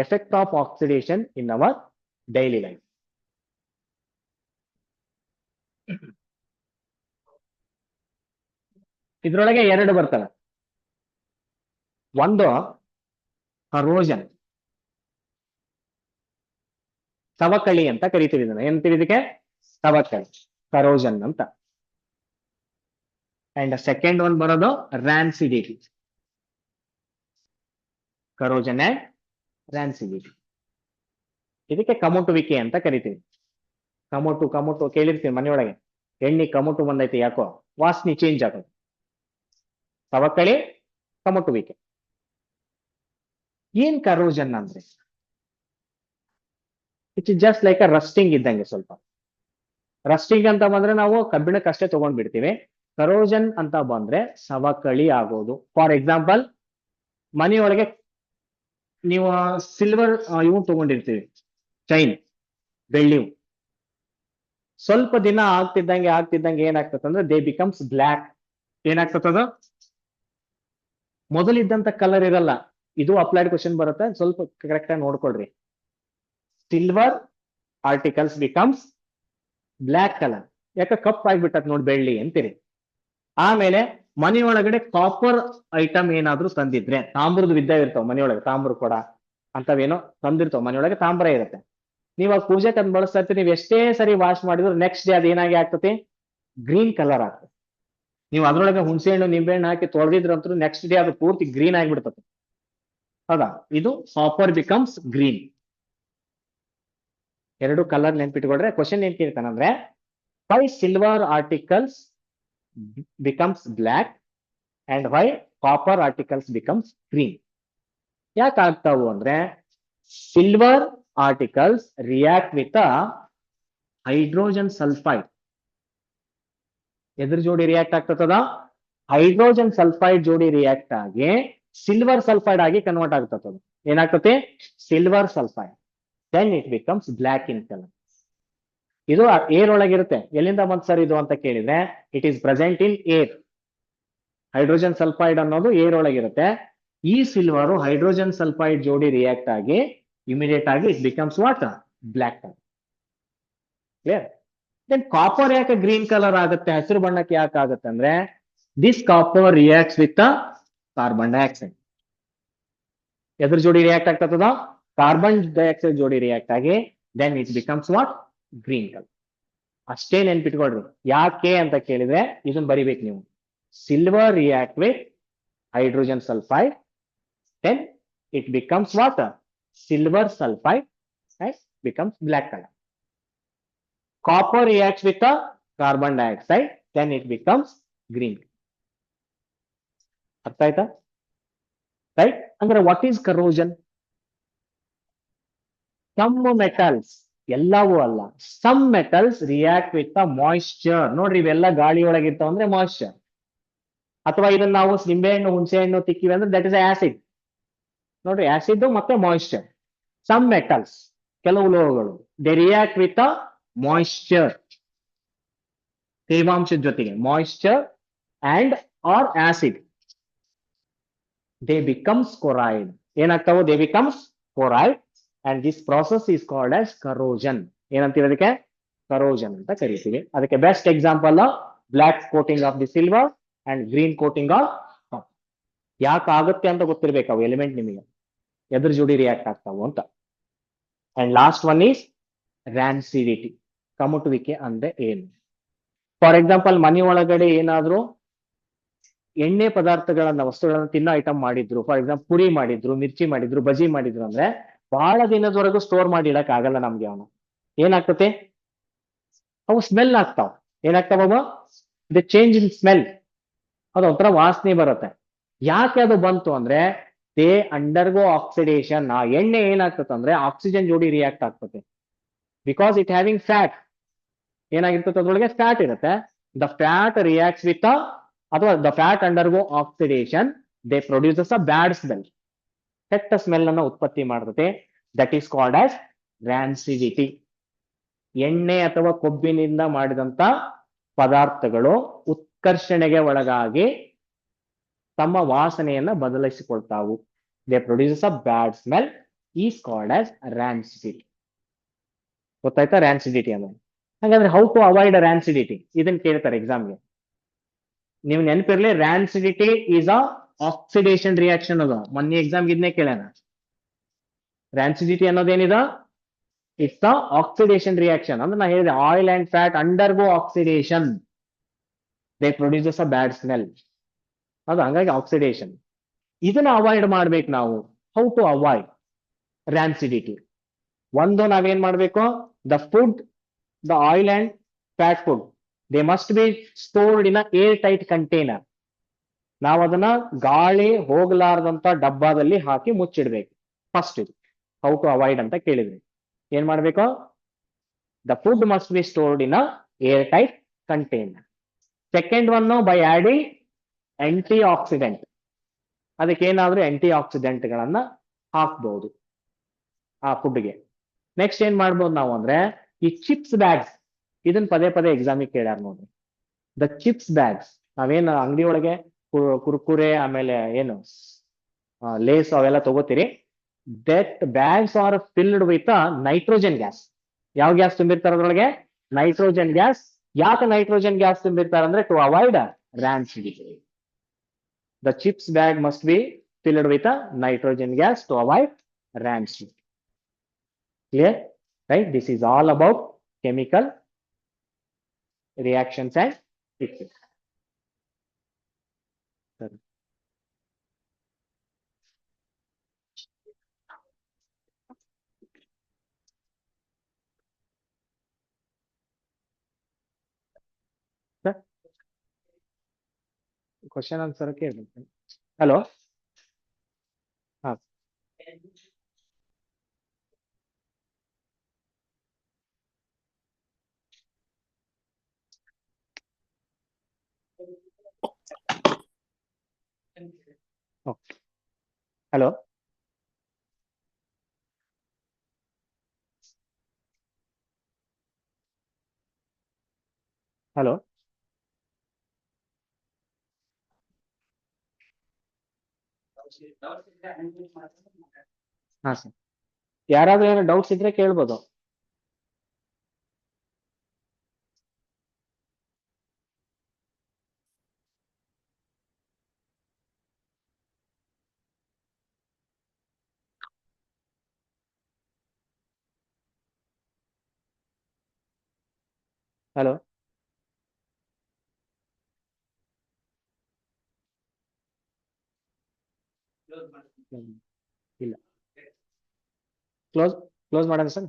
effect of oxidation in our daily life. ಇದ್ರೊಳಗೆ ಎರಡು ಬರ್ತವೆ. ಒಂದು ಕರೋಷನ್, ಸವಕಳಿ ಅಂತ ಕರಿತೀವಿ ಇದನ್ನ. ಏನಂತೀವಿ ಇದಕ್ಕೆ? ಸವಕಳಿ, ಕರೋಷನ್ ಅಂತ. ಅಂಡ್ ಸೆಕೆಂಡ್ ಒನ್ ಬರೋದು ರ್ಯಾನ್ಸಿಡಿಟಿ. Corrosion and rancidity. ಇದಕ್ಕೆ ಕಮುಟುವಿಕೆ ಅಂತ ಕರಿತೀವಿ. ಕಮುಟು ಕೇಳಿರ್ತೀವಿ ಮನೆಯೊಳಗೆ. ಎಣ್ಣೆ ಕಮುಟು ಬಂದೈತಿ, ಯಾಕೋ ವಾಸನೆ ಚೇಂಜ್ ಆಗೋದು. ಸವಕಳಿ, ಕಮುಟುವಿಕೆ. ಏನ್ ಕರೋಷನ್ ಅಂದ್ರೆ? It's just like a rusting ಇದ್ದಂಗೆ. ಸ್ವಲ್ಪ ರಸ್ಟಿಂಗ್ ಅಂತ ಬಂದ್ರೆ ನಾವು ಕಬ್ಬಿಣಕ್ಕಷ್ಟೇ ತಗೊಂಡ್ ಬಿಡ್ತೀವಿ. ಕರೋಷನ್ ಅಂತ ಬಂದ್ರೆ ಸವಕಳಿ ಆಗೋದು. ಫಾರ್ ಎಕ್ಸಾಂಪಲ್, ಮನೆಯೊಳಗೆ ನೀವು ಸಿಲ್ವರ್ ಇವು ತಗೊಂಡಿರ್ತೀವಿ, ಚೈನ್, ಬೆಳ್ಳಿ. ಸ್ವಲ್ಪ ದಿನ ಆಗ್ತಿದ್ದಂಗೆ ಏನಾಗ್ತದಂದ್ರೆ ದೇ ಬಿಕಮ್ಸ್ ಬ್ಲ್ಯಾಕ್. ಏನಾಗ್ತದ? ಮೊದಲಿದ್ದಂತ ಕಲರ್ ಇರಲ್ಲ. ಇದು ಅಪ್ಲೈಡ್ ಕ್ವಶನ್ ಬರುತ್ತೆ, ಸ್ವಲ್ಪ ಕರೆಕ್ಟ್ ಆಗಿ ನೋಡ್ಕೊಳ್ರಿ. Silver articles becomes black colour. ಯಾಕೆ? ಕಪ್ ಆಗಿಬಿಟ್ಟತ್ ನೋಡಿ ಬೆಳ್ಳಿ ಅಂತೀರಿ. ಆಮೇಲೆ ಮನೆಯೊಳಗಡೆ ಕಾಪರ್ ಐಟಮ್ ಏನಾದ್ರೂ ತಂದಿದ್ರೆ, ತಾಮ್ರದ ವಿದ್ಯೆ ಇರ್ತಾವ ಮನೆಯೊಳಗೆ, ತಾಮ್ರ ಕೊಡ ಅಂತವೇನೋ ತಂದಿರ್ತಾವ ಮನೆಯೊಳಗೆ, ತಾಮ್ರ ಇರುತ್ತೆ. ನೀವು ಆ ಪೂಜೆಗೆ ಅದ್ ಬಳಸ್ತಾ ಇರ್ತೀರಿ. ನೀವು ಎಷ್ಟೇ ಸರಿ ವಾಶ್ ಮಾಡಿದ್ರು ನೆಕ್ಸ್ಟ್ ಡೇ ಅದು ಏನಾಗಿ ಆಗ್ತದೆ? ಗ್ರೀನ್ ಕಲರ್ ಆಗ್ತದೆ. ನೀವು ಅದ್ರೊಳಗೆ ಹುಣಸೆ ಹಣ್ಣು, ನಿಂಬೆ ಹಣ್ಣು ಹಾಕಿ ತೊಳೆದಿದ್ರಂತೂ ನೆಕ್ಸ್ಟ್ ಡೇ ಅದು ಪೂರ್ತಿ ಗ್ರೀನ್ ಆಗಿಬಿಡ್ತದೆ. ಹೌದಾ? ಇದು ಕಾಪರ್ ಬಿಕಮ್ಸ್ ಗ್ರೀನ್. ಎರಡು ಕಲರ್ ನೆನ್ಪಿಟ್ಕೊಳ್ರೆ. ಕ್ವಶನ್ ಏನ್ ಕೇಳ್ತಾನಂದ್ರೆ, why silver articles becomes black and why copper articles becomes green. ಯಾಕೆ ಆಗ್ತಾವು ಅಂದ್ರೆ silver articles react with hydrogen sulphide. ಎದ್ರ ಜೋಡಿ ರಿಯಾಕ್ಟ್ ಆಗ್ತದ? ಹೈಡ್ರೋಜನ್ ಸಲ್ಫೈಡ್ ಜೋಡಿ ರಿಯಾಕ್ಟ್ ಆಗಿ ಸಿಲ್ವರ್ ಸಲ್ಫೈಡ್ ಆಗಿ ಕನ್ವರ್ಟ್ ಆಗ್ತದ. ಏನಾಗ್ತದೆ? Silver sulphide. Then it becomes black in colour. ಇದು ಏರ್ ಒಳಗಿರುತ್ತೆ. ಎಲ್ಲಿಂದ ಬಂತು ಸರ್ ಇದು ಅಂತ ಕೇಳಿದ್ರೆ, it is present in air. Hydrogen sulphide ಅನ್ನೋದು ಏರ್ ಒಳಗಿರುತ್ತೆ. ಈ ಸಿಲ್ವರ್ ಹೈಡ್ರೋಜನ್ ಸಲ್ಫೈಡ್ ಜೋಡಿ ರಿಯಾಕ್ಟ್ ಆಗಿ ಇಮಿಡಿಯೇಟ್ ಆಗಿ it becomes what? Black colour. Clear? Then copper ಯಾಕೆ ಗ್ರೀನ್ ಕಲರ್ ಆಗುತ್ತೆ, ಹಸಿರು ಬಣ್ಣಕ್ಕೆ ಯಾಕೆ ಆಗುತ್ತೆ ಅಂದ್ರೆ, this copper reacts with carbon dioxide. ಎದ್ರ ಜೋಡಿ ರಿಯಾಕ್ಟ್ ಆಗ್ತದ? ಕಾರ್ಬನ್ ಡೈಆಕ್ಸೈಡ್ ಜೋಡಿ ರಿಯಾಕ್ಟ್ ಆಗಿ then it becomes what? Green colour. ಅಷ್ಟೇ ನೆನ್ಪಿಟ್ಕೊಳ್ರಿ. ಯಾಕೆ ಅಂತ ಕೇಳಿದ್ರೆ ಇದನ್ನ ಬರಿಬೇಕು ನೀವು. Silver react with hydrogen sulphide, then it becomes what? Silver sulphide and becomes black color. Copper reacts with the carbon dioxide, then it becomes green. ಅರ್ಥ ಆಯ್ತಾ? ರೈಟ್? ಅಂದ್ರೆ what is corrosion? Some metals, ಎಲ್ಲವೂ ಅಲ್ಲ, some metals react with the moisture. ನೋಡ್ರಿ, ಇವೆಲ್ಲ ಗಾಳಿ ಒಳಗಿರ್ತಾವ ಅಂದ್ರೆ moisture. ಅಥವಾ ಇದನ್ನ ನಾವು ನಿಂಬೆಹಣ್ಣು, ಹುಣಸೆ ಹಣ್ಣು ತಿಕ್ಕಿವಿ ಅಂದ್ರೆ ದಟ್ ಇಸ್ ಆಸಿಡ್. ನೋಡ್ರಿ, ಆಸಿಡ್ ಮತ್ತೆ ಮಾಯಿಶ್ಚರ್. ಸಮ್ ಮೆಟಲ್ಸ್, ಕೆಲವು ಲೋಹಗಳು, ದೇ ರಿಯಾಕ್ಟ್ ವಿತ್ ಮಾಯಿಶ್ಚರ್, ತೇವಾಂಶದ ಜೊತೆಗೆ moisture and or acid, they becomes corroded. ಏನಾಗ್ತಾವು? They becomes corroded and this process is called as corrosion. ಏನಂತೀವಿ ಅದಕ್ಕೆ? ಕರೋಷನ್ ಅಂತ ಕರಿತೀವಿ. ಅದಕ್ಕೆ best example black coating of the silver and green coating of copper. ಯಾಕೆ ಆಗುತ್ತೆ ಅಂತ ಗೊತ್ತಿರ್ಬೇಕು ಅವು ಎಲಿಮೆಂಟ್ ನಿಮಗೆ, ಎದ್ರ ಜೋಡಿ ರಿಯಾಕ್ಟ್ ಆಗ್ತಾವು ಅಂತ. And last one is rancidity, ಕಮಟುವಿಕೆ ಅಂದ್ರೆ ಏನು? ಫಾರ್ ಎಕ್ಸಾಂಪಲ್, ಮನೆ ಒಳಗಡೆ ಏನಾದ್ರೂ ಎಣ್ಣೆ ಪದಾರ್ಥಗಳನ್ನ, ವಸ್ತುಗಳನ್ನ ತಿನ್ನೋ ಐಟಮ್ ಮಾಡಿದ್ರು, ಫಾರ್ ಎಕ್ಸಾಂಪಲ್ ಪುರಿ ಮಾಡಿದ್ರು, ಮಿರ್ಚಿ ಮಾಡಿದ್ರು, ಬಜಿ ಮಾಡಿದ್ರು ಅಂದ್ರೆ ಬಹಳ ದಿನದವರೆಗೂ ಸ್ಟೋರ್ ಮಾಡಿ ಇಡಕ್ ಆಗಲ್ಲ ನಮ್ಗೆ. ಅವನು ಏನಾಗ್ತತೆ? ಅವು ಸ್ಮೆಲ್ ಆಗ್ತಾವ. ಏನಾಗ್ತಾವ? The change in smell. ಅದು ಒಂಥರ ವಾಸನೆ ಬರುತ್ತೆ. ಯಾಕೆ ಅದು ಬಂತು ಅಂದ್ರೆ, ದೇ ಅಂಡರ್ಗೋ ಆಕ್ಸಿಡೇಷನ್. ಆ ಎಣ್ಣೆ ಏನಾಗ್ತದೆ ಅಂದ್ರೆ ಆಕ್ಸಿಜನ್ ಜೋಡಿ ರಿಯಾಕ್ಟ್ ಆಗ್ತದೆ. Because it having fat. ಏನಾಗಿರ್ತದೆ? ಅದ್ರೊಳಗೆ ಫ್ಯಾಟ್ ಇರುತ್ತೆ. ದ ಫ್ಯಾಟ್ ರಿಯಾಕ್ಟ್ಸ್ ವಿತ್, ಅಥವಾ the fat undergo oxidation, they produces a bad smell. ಕೆಟ್ಟ ಸ್ಮೆಲ್ ಅನ್ನು ಉತ್ಪತ್ತಿ ಮಾಡ್ತದೆ. That is called as rancidity. ಎಣ್ಣೆ ಅಥವಾ ಕೊಬ್ಬಿನಿಂದ ಮಾಡಿದಂತ ಪದಾರ್ಥಗಳು ಉತ್ಕರ್ಷಣೆಗೆ ಒಳಗಾಗಿ ತಮ್ಮ ವಾಸನೆಯನ್ನ ಬದಲಿಸಿಕೊಳ್ತಾವು. They produces a bad smell, is called as rancidity. ಗೊತ್ತಾಯ್ತಾ ರ್ಯಾನ್ಸಿಡಿಟಿ ಅಂದ್ರೆ? ಹಾಗಾದ್ರೆ ಹೌ ಟು ಅವಾಯ್ಡ್ ರ್ಯಾನ್ಸಿಡಿಟಿ ಇದನ್ನ ಕೇಳ್ತಾರೆ ಎಕ್ಸಾಮ್ಗೆ. ನೀವು ನೆನಪಿರ್ಲಿ, rancidity is a oxidation reaction. ಅದು ಮೊನ್ನೆ ಎಕ್ಸಾಮ್ಗೆ ಇದನ್ನೇ ಕೇಳ್ಯಾನ. ರ್ಯಾನ್ಸಿಡಿಟಿ ಅನ್ನೋದೇನಿದ? It's the oxidation reaction. ಅಂದ್ರೆ ನಾ ಹೇಳಿದೆ, oil and fat undergo oxidation, they produces a bad smell. ಅದು ಹಂಗಾಗಿ ಆಕ್ಸಿಡೇಷನ್. ಇದನ್ನ ಅವಾಯ್ಡ್ ಮಾಡ್ಬೇಕು ನಾವು. How to avoid rancidity? ಒಂದು, ನಾವೇನ್ ಮಾಡ್ಬೇಕು? The food, the oil and fat food, they must be stored in a air tight container. ನಾವು ಅದನ್ನ ಗಾಳಿ ಹೋಗ್ಲಾರ್ದಂತ ಡಬ್ಬಾದಲ್ಲಿ ಹಾಕಿ ಮುಚ್ಚಿಡ್ಬೇಕು. ಫಸ್ಟ್ ಇದು ಹೌ ಟು ಅವಾಯ್ಡ್ ಅಂತ ಕೇಳಿದ್ರಿ. ಏನ್ ಮಾಡ್ಬೇಕು? The food must be stored in a air tight container. Second one, by adding antioxidant. ಅದಕ್ಕೆ ಏನಾದ್ರೂ ಆಂಟಿ ಆಕ್ಸಿಡೆಂಟ್ ಗಳನ್ನ ಹಾಕ್ಬಹುದು ಆ ಫುಡ್ಗೆ. ನೆಕ್ಸ್ಟ್ ಏನ್ ಮಾಡ್ಬೋದು ನಾವು ಅಂದ್ರೆ, ಈ ಚಿಪ್ಸ್ ಬ್ಯಾಗ್ಸ್, ಇದನ್ನ ಪದೇ ಪದೇ ಎಕ್ಸಾಮಿಗೆ ಕೇಳ್ಯಾರ ನೋಡ್ರಿ. ದ ಚಿಪ್ಸ್ ಬ್ಯಾಗ್ಸ್, ನಾವೇನು ಅಂಗಡಿ ಒಳಗೆ ಕುರ್ಕುರೆ ಆಮೇಲೆ ಏನು ಲೇಸ್ ಅವೆಲ್ಲ ತಗೋತೀರಿ, that bags are filled with nitrogen gas. ಯಾವ ಗ್ಯಾಸ್ ತುಂಬಿರ್ತಾರೆ ಅದ್ರೊಳಗೆ? Nitrogen gas. ಯಾಕೆ ನೈಟ್ರೋಜನ್ ಗ್ಯಾಸ್ ತುಂಬಿರ್ತಾರೆ ಅಂದ್ರೆ, to avoid rancidity. The chips bag must be filled with a nitrogen gas to avoid rancid. Clear? Right? This is all about chemical reactions and effects. Question answer ಕೇಳ್ಬೇಕು. Hello. ಹಾ. Hello. Hello. ಹಾ sir, ಯಾರಾದ್ರೂ ಏನೋ doubts ಇದ್ರೆ ಕೇಳ್ಬೋದು. Hello. ಇಲ್ಲ, close close ಮಾಡೋಣ sir.